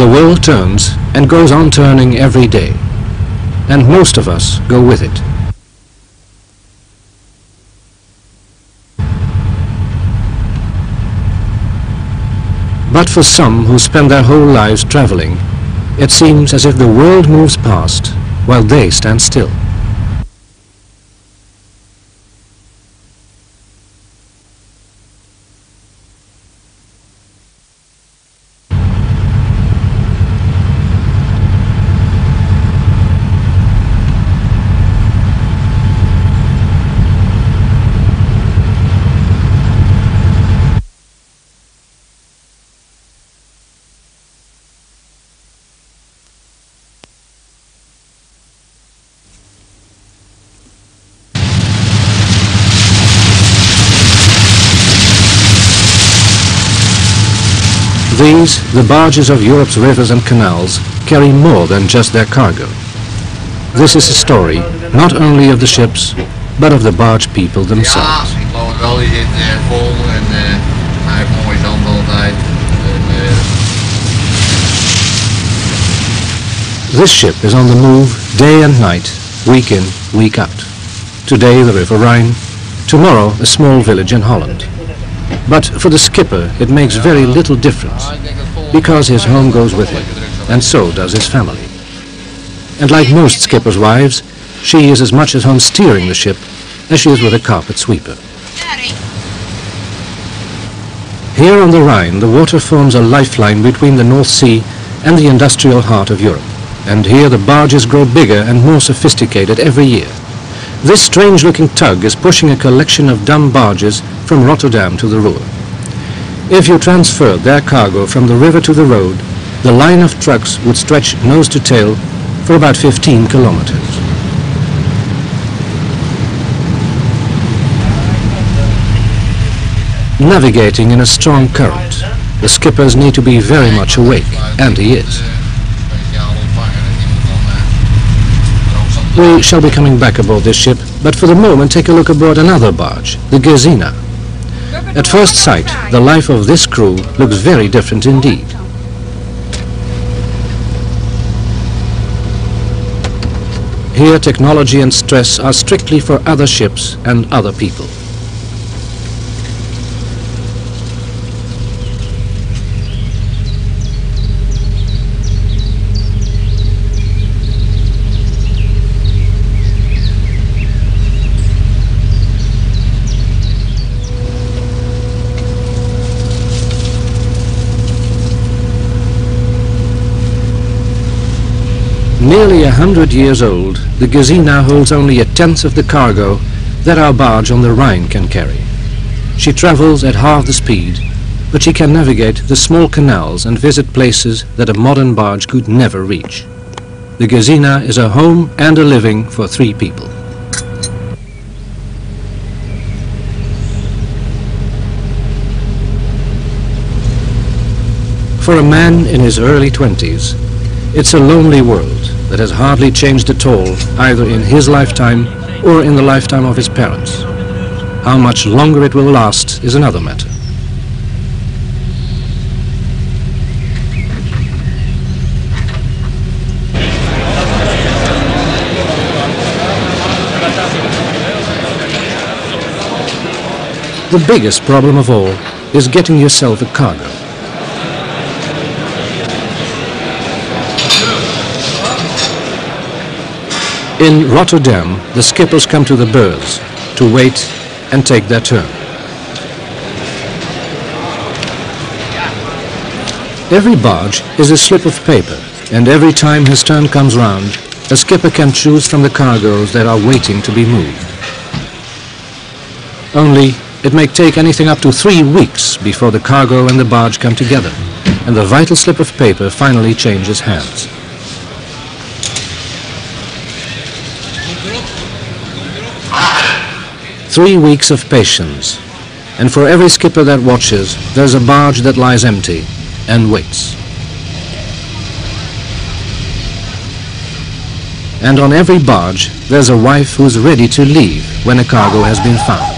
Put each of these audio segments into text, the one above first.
The world turns and goes on turning every day, and most of us go with it. But for some who spend their whole lives traveling, it seems as if the world moves past while they stand still. These, the barges of Europe's rivers and canals, carry more than just their cargo. This is a story not only of the ships, but of the barge people themselves. Ja, ik geloof het wel, die zit vol en hij heeft mooi zand altijd. This ship is on the move day and night, week in, week out. Today the River Rhine, tomorrow a small village in Holland. But for the skipper it makes very little difference, because his home goes with him, and so does his family. And like most skippers' wives, she is as much at home steering the ship as she is with a carpet sweeper. Here on the Rhine, the water forms a lifeline between the North Sea and the industrial heart of Europe, and here the barges grow bigger and more sophisticated every year. This strange-looking tug is pushing a collection of dumb barges from Rotterdam to the Ruhr. If you transferred their cargo from the river to the road, the line of trucks would stretch nose to tail for about 15 kilometers. Navigating in a strong current, the skippers need to be very much awake, and he is. We shall be coming back aboard this ship, but for the moment take a look aboard another barge, the Gesina. At first sight, the life of this crew looks very different indeed. Here technology and stress are strictly for other ships and other people. Nearly 100 years old, the Gesina holds only a tenth of the cargo that our barge on the Rhine can carry. She travels at half the speed, but she can navigate the small canals and visit places that a modern barge could never reach. The Gesina is a home and a living for 3 people. For a man in his early 20s, it's a lonely world that has hardly changed at all, either in his lifetime or in the lifetime of his parents. How much longer it will last is another matter. The biggest problem of all is getting yourself a cargo. In Rotterdam, the skippers come to the berths to wait and take their turn. Every barge is a slip of paper, and every time his turn comes round, a skipper can choose from the cargoes that are waiting to be moved. Only, it may take anything up to 3 weeks before the cargo and the barge come together, and the vital slip of paper finally changes hands. 3 weeks of patience, and for every skipper that watches, there's a barge that lies empty and waits. And on every barge, there's a wife who's ready to leave when a cargo has been found.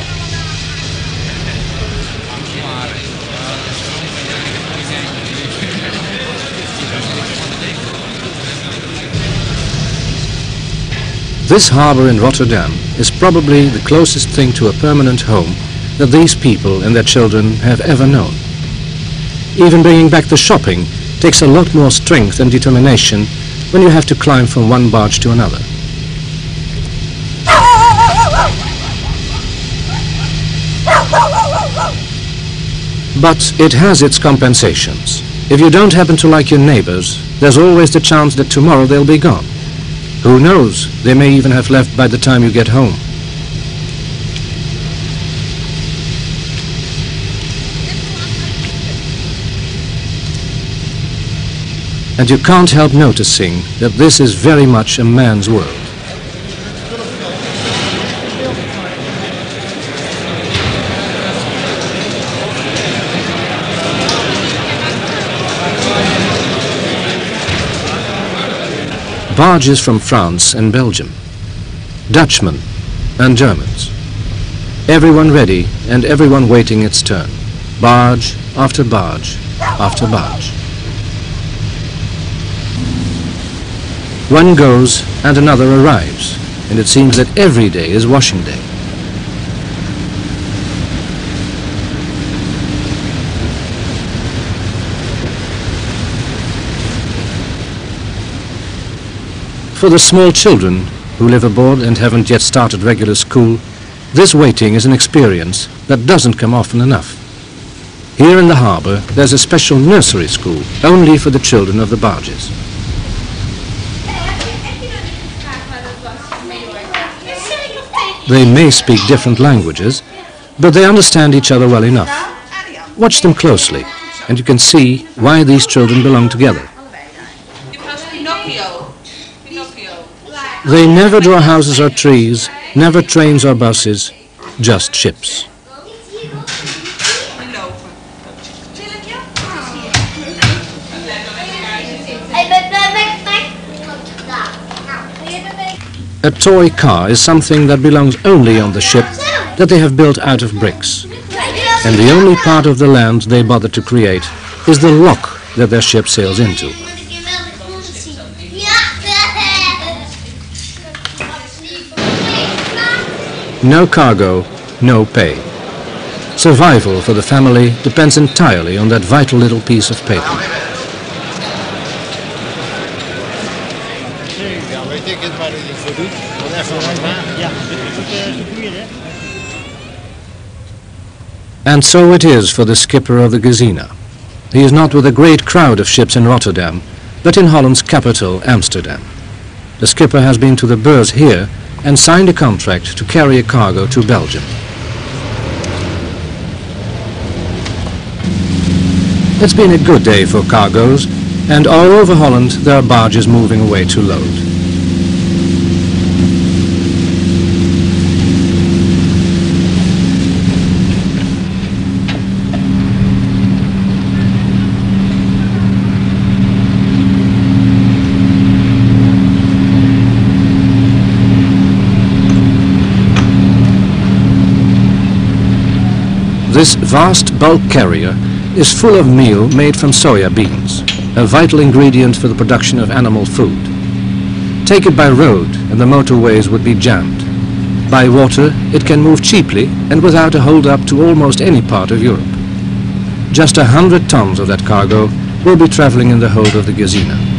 This harbour in Rotterdam is probably the closest thing to a permanent home that these people and their children have ever known. Even bringing back the shopping takes a lot more strength and determination when you have to climb from one barge to another. But it has its compensations. If you don't happen to like your neighbours, there's always the chance that tomorrow they'll be gone. Who knows, they may even have left by the time you get home. And you can't help noticing that this is very much a man's world. Barges from France and Belgium, Dutchmen and Germans. Everyone ready and everyone waiting its turn. Barge after barge after barge. One goes and another arrives, and it seems that every day is washing day. For the small children who live aboard and haven't yet started regular school, this waiting is an experience that doesn't come often enough. Here in the harbour there's a special nursery school only for the children of the barges. They may speak different languages, but they understand each other well enough. Watch them closely and you can see why these children belong together. They never draw houses or trees, never trains or buses, just ships. A toy car is something that belongs only on the ship that they have built out of bricks. And the only part of the land they bother to create is the lock that their ship sails into. No cargo, no pay. Survival for the family depends entirely on that vital little piece of paper. And so it is for the skipper of the Gezina. He is not with a great crowd of ships in Rotterdam, but in Holland's capital, Amsterdam. The skipper has been to the beurs here and signed a contract to carry a cargo to Belgium. It's been a good day for cargoes, and all over Holland there are barges moving away to load. This vast bulk carrier is full of meal made from soya beans, a vital ingredient for the production of animal food. Take it by road and the motorways would be jammed. By water it can move cheaply and without a hold-up to almost any part of Europe. Just 100 tons of that cargo will be travelling in the hold of the Gezina.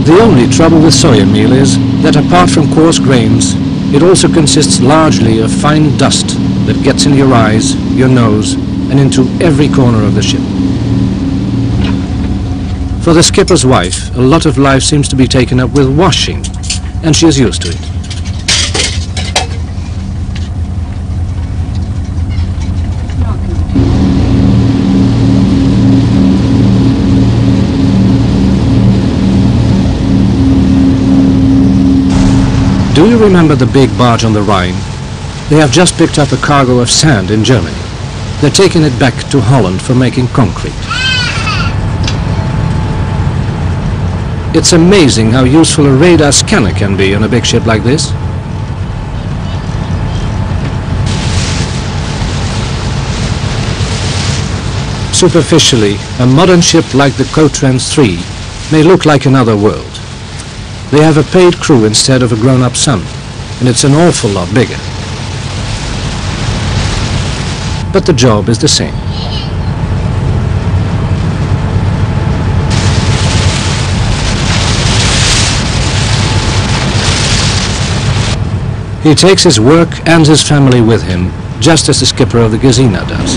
The only trouble with soya meal is that apart from coarse grains, it also consists largely of fine dust that gets in your eyes, your nose, and into every corner of the ship. For the skipper's wife, a lot of life seems to be taken up with washing, and she is used to it. Do you remember the big barge on the Rhine? They have just picked up a cargo of sand in Germany. They're taking it back to Holland for making concrete. It's amazing how useful a radar scanner can be on a big ship like this. Superficially, a modern ship like the Cotrans 3 may look like another world. They have a paid crew instead of a grown-up son, and it's an awful lot bigger. But the job is the same. He takes his work and his family with him, just as the skipper of the Gesina does.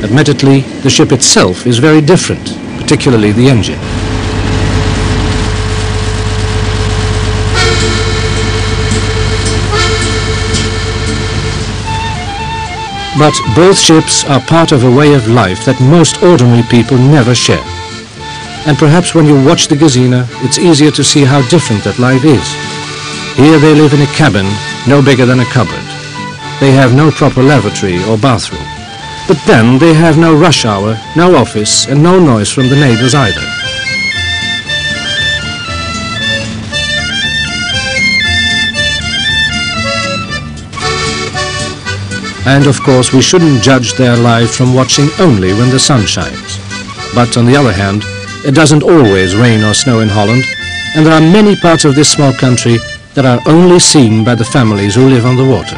Admittedly, the ship itself is very different, particularly the engine. But both ships are part of a way of life that most ordinary people never share. And perhaps when you watch the Gesina, it's easier to see how different that life is. Here they live in a cabin no bigger than a cupboard. They have no proper lavatory or bathroom. But then they have no rush hour, no office, and no noise from the neighbors either. And of course we shouldn't judge their life from watching only when the sun shines. But on the other hand, it doesn't always rain or snow in Holland, and there are many parts of this small country that are only seen by the families who live on the water.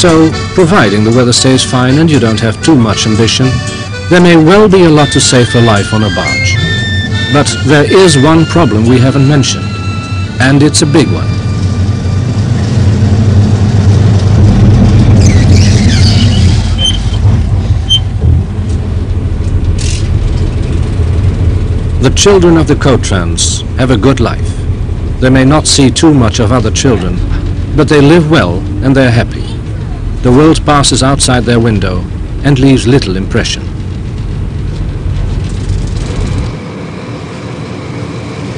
So, providing the weather stays fine and you don't have too much ambition, there may well be a lot to say for life on a barge. But there is one problem we haven't mentioned, and it's a big one. The children of the Cotrans have a good life. They may not see too much of other children, but they live well and they're happy. The world passes outside their window and leaves little impression.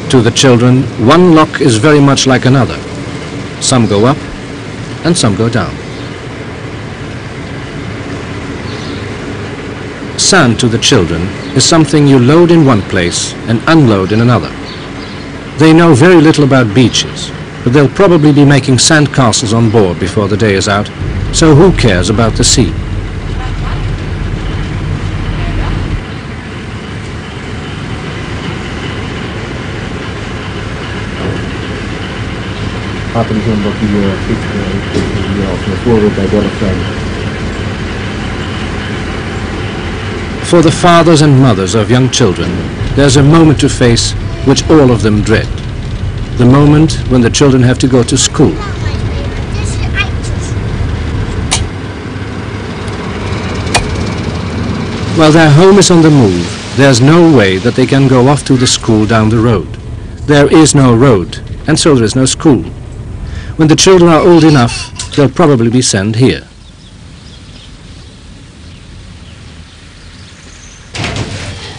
To the children, one lock is very much like another. Some go up and some go down. Sand to the children is something you load in one place and unload in another. They know very little about beaches, but they'll probably be making sand castles on board before the day is out, so who cares about the sea? For the fathers and mothers of young children, there's a moment to face which all of them dread. The moment when the children have to go to school. While their home is on the move, there's no way that they can go off to the school down the road. There is no road, and so there is no school. When the children are old enough, they'll probably be sent here.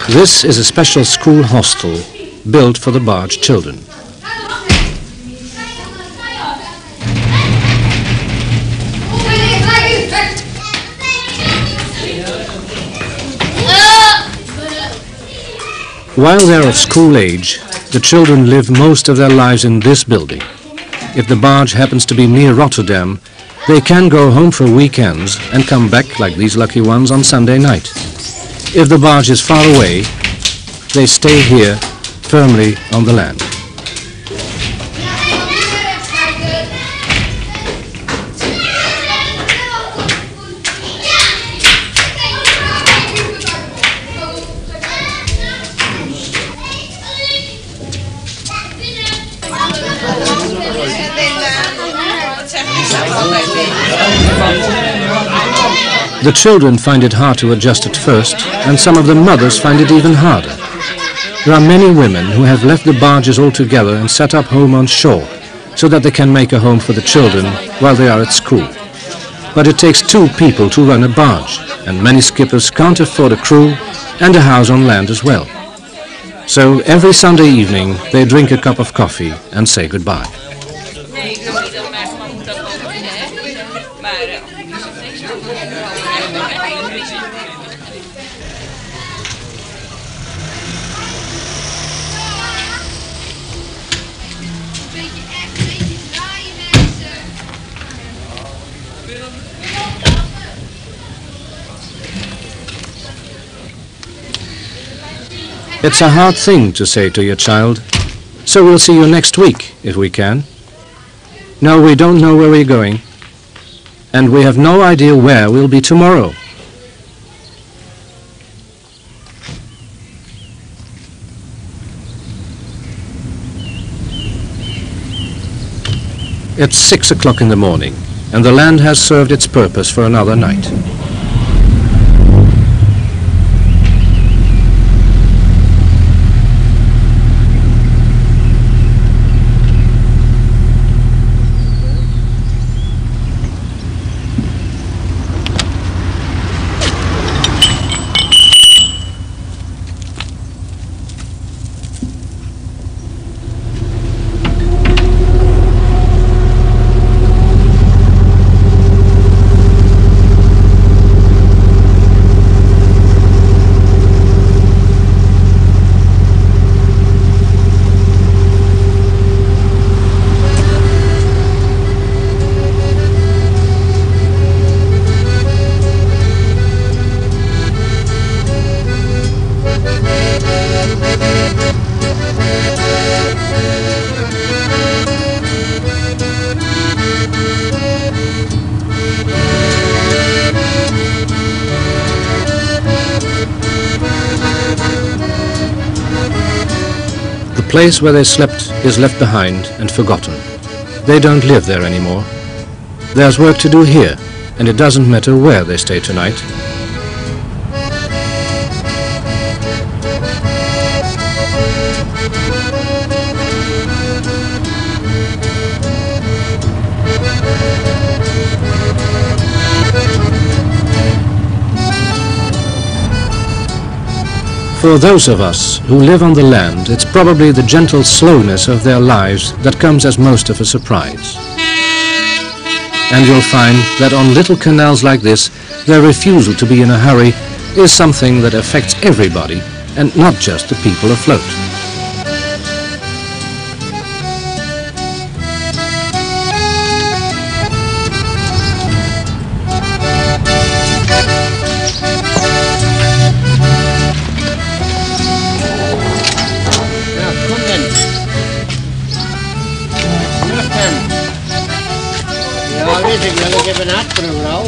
This is a special school hostel built for the barge children. While they're of school age, the children live most of their lives in this building. If the barge happens to be near Rotterdam, They can go home for weekends and come back, like these lucky ones, on Sunday night. If the barge is far away, they stay here, firmly on the land. The children find it hard to adjust at first, and some of the mothers find it even harder. There are many women who have left the barges altogether and set up home on shore, so that they can make a home for the children while they are at school. But it takes 2 people to run a barge, and many skippers can't afford a crew and a house on land as well. So every Sunday evening they drink a cup of coffee and say goodbye. It's a hard thing to say to your child, so we'll see you next week, if we can. No, we don't know where we're going, and we have no idea where we'll be tomorrow. It's 6 o'clock in the morning, and the land has served its purpose for another night. The place where they slept is left behind and forgotten. They don't live there anymore. There's work to do here, and it doesn't matter where they stay tonight. For those of us who live on the land, it's probably the gentle slowness of their lives that comes as most of a surprise. And you'll find that on little canals like this, their refusal to be in a hurry is something that affects everybody, and not just the people afloat. Ik heb een hart voor een vrouw.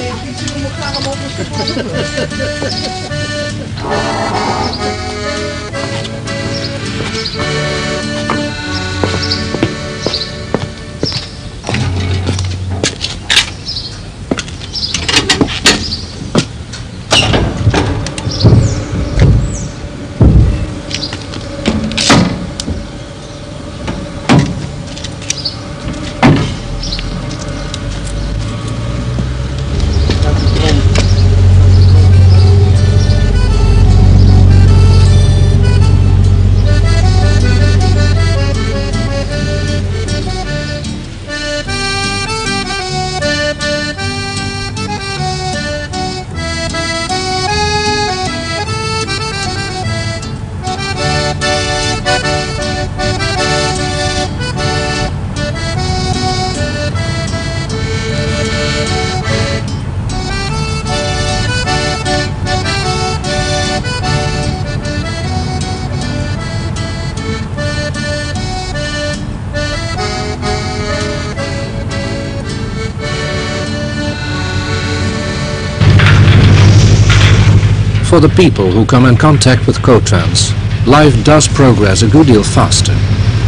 For the people who come in contact with co-trans, life does progress a good deal faster.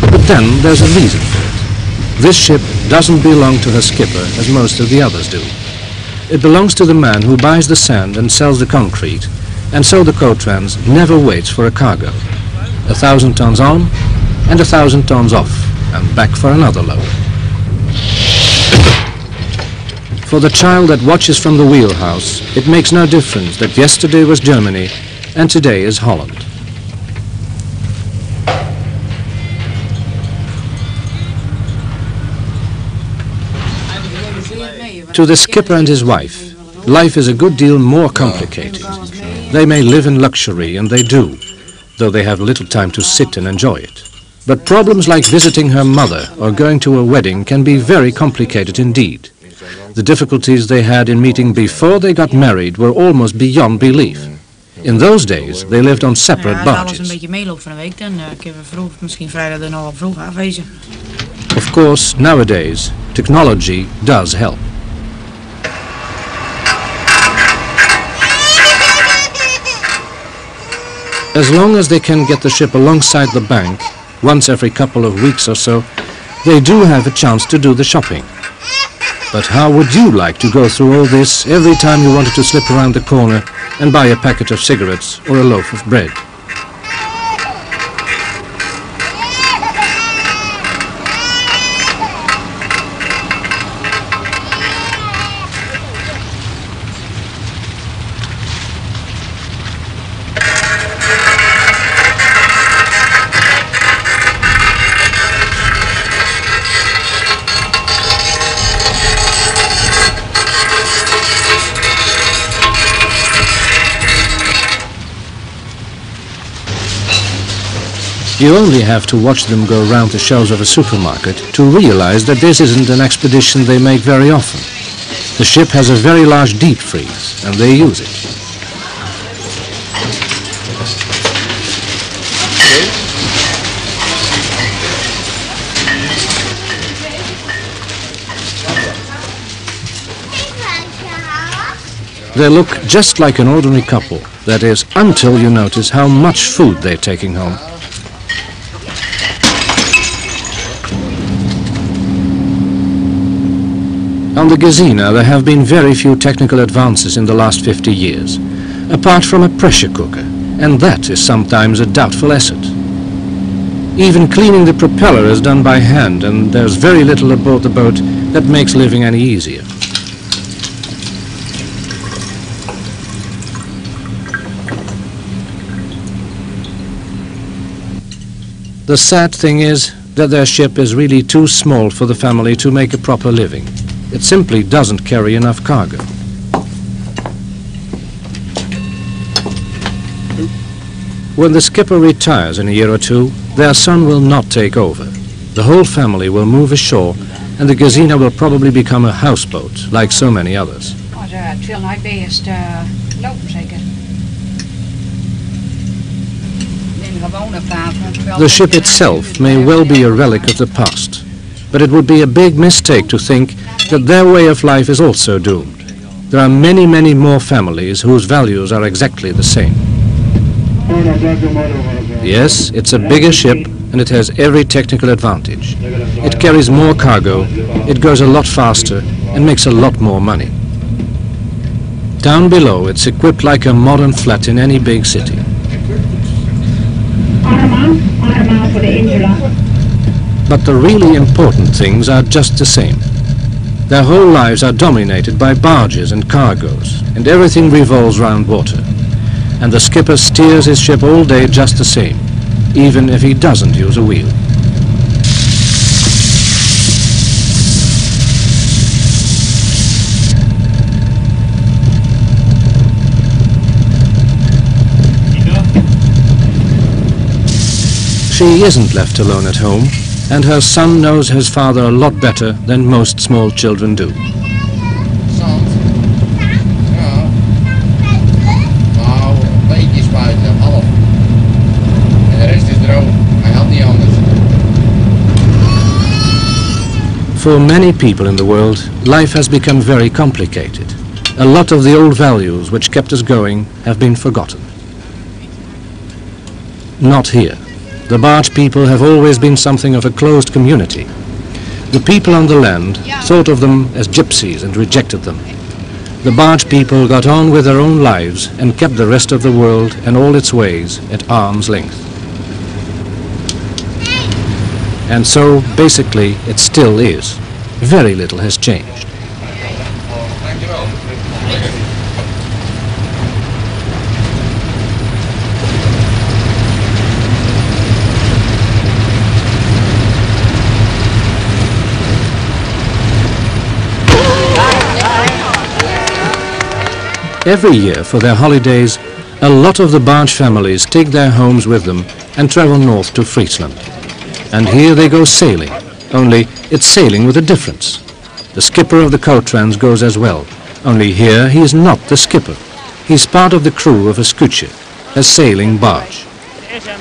But then there's a reason for it. This ship doesn't belong to her skipper as most of the others do. It belongs to the man who buys the sand and sells the concrete, and so the co-trans never waits for a cargo. 1,000 tons on and 1,000 tons off, and back for another load. For the child that watches from the wheelhouse, it makes no difference that yesterday was Germany and today is Holland. To the skipper and his wife, life is a good deal more complicated. They may live in luxury, and they do, though they have little time to sit and enjoy it. But problems like visiting her mother or going to a wedding can be very complicated indeed. The difficulties they had in meeting before they got married were almost beyond belief. In those days, they lived on separate barges. Of course, nowadays, technology does help. As long as they can get the ship alongside the bank, once every couple of weeks or so, they do have a chance to do the shopping. But how would you like to go through all this every time you wanted to slip around the corner and buy a packet of cigarettes or a loaf of bread? You only have to watch them go round the shelves of a supermarket to realize that this isn't an expedition they make very often. The ship has a very large deep freeze, and they use it. They look just like an ordinary couple, that is, until you notice how much food they're taking home. On the Gesina, there have been very few technical advances in the last 50 years, apart from a pressure cooker, and that is sometimes a doubtful asset. Even cleaning the propeller is done by hand, and there's very little aboard the boat that makes living any easier. The sad thing is that their ship is really too small for the family to make a proper living. It simply doesn't carry enough cargo. When the skipper retires in a year or two, their son will not take over. The whole family will move ashore, and the Gesina will probably become a houseboat, like so many others. The ship itself may well be a relic of the past, but it would be a big mistake to think that their way of life is also doomed. There are many, many more families whose values are exactly the same. Yes, it's a bigger ship and it has every technical advantage. It carries more cargo, it goes a lot faster and makes a lot more money. Down below, it's equipped like a modern flat in any big city. But the really important things are just the same. Their whole lives are dominated by barges and cargoes, and everything revolves round water. And the skipper steers his ship all day just the same, even if he doesn't use a wheel. She isn't left alone at home, and her son knows his father a lot better than most small children do. For many people in the world, life has become very complicated. a lot of the old values which kept us going have been forgotten. Not here. The barge people have always been something of a closed community. The people on the land thought of them as gypsies and rejected them. The barge people got on with their own lives and kept the rest of the world and all its ways at arm's length. And so, basically, it still is. Very little has changed. Every year, for their holidays, a lot of the barge families take their homes with them and travel north to Friesland. And here they go sailing, only it's sailing with a difference. The skipper of the Cotrans goes as well, only here he is not the skipper. He's part of the crew of a scootje, a sailing barge.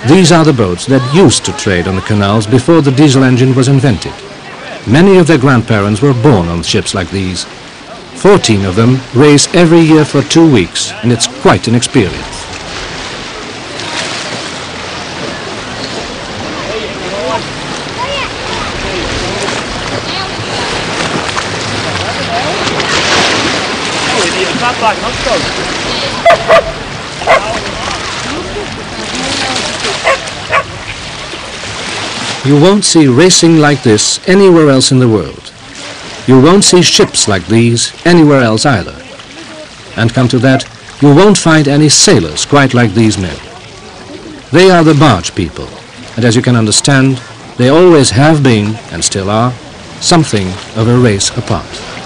These are the boats that used to trade on the canals before the diesel engine was invented. Many of their grandparents were born on ships like these. 14 of them race every year for 2 weeks, and it's quite an experience. You won't see racing like this anywhere else in the world. You won't see ships like these anywhere else either. And come to that, you won't find any sailors quite like these men. They are the barge people, and as you can understand, they always have been, and still are, something of a race apart.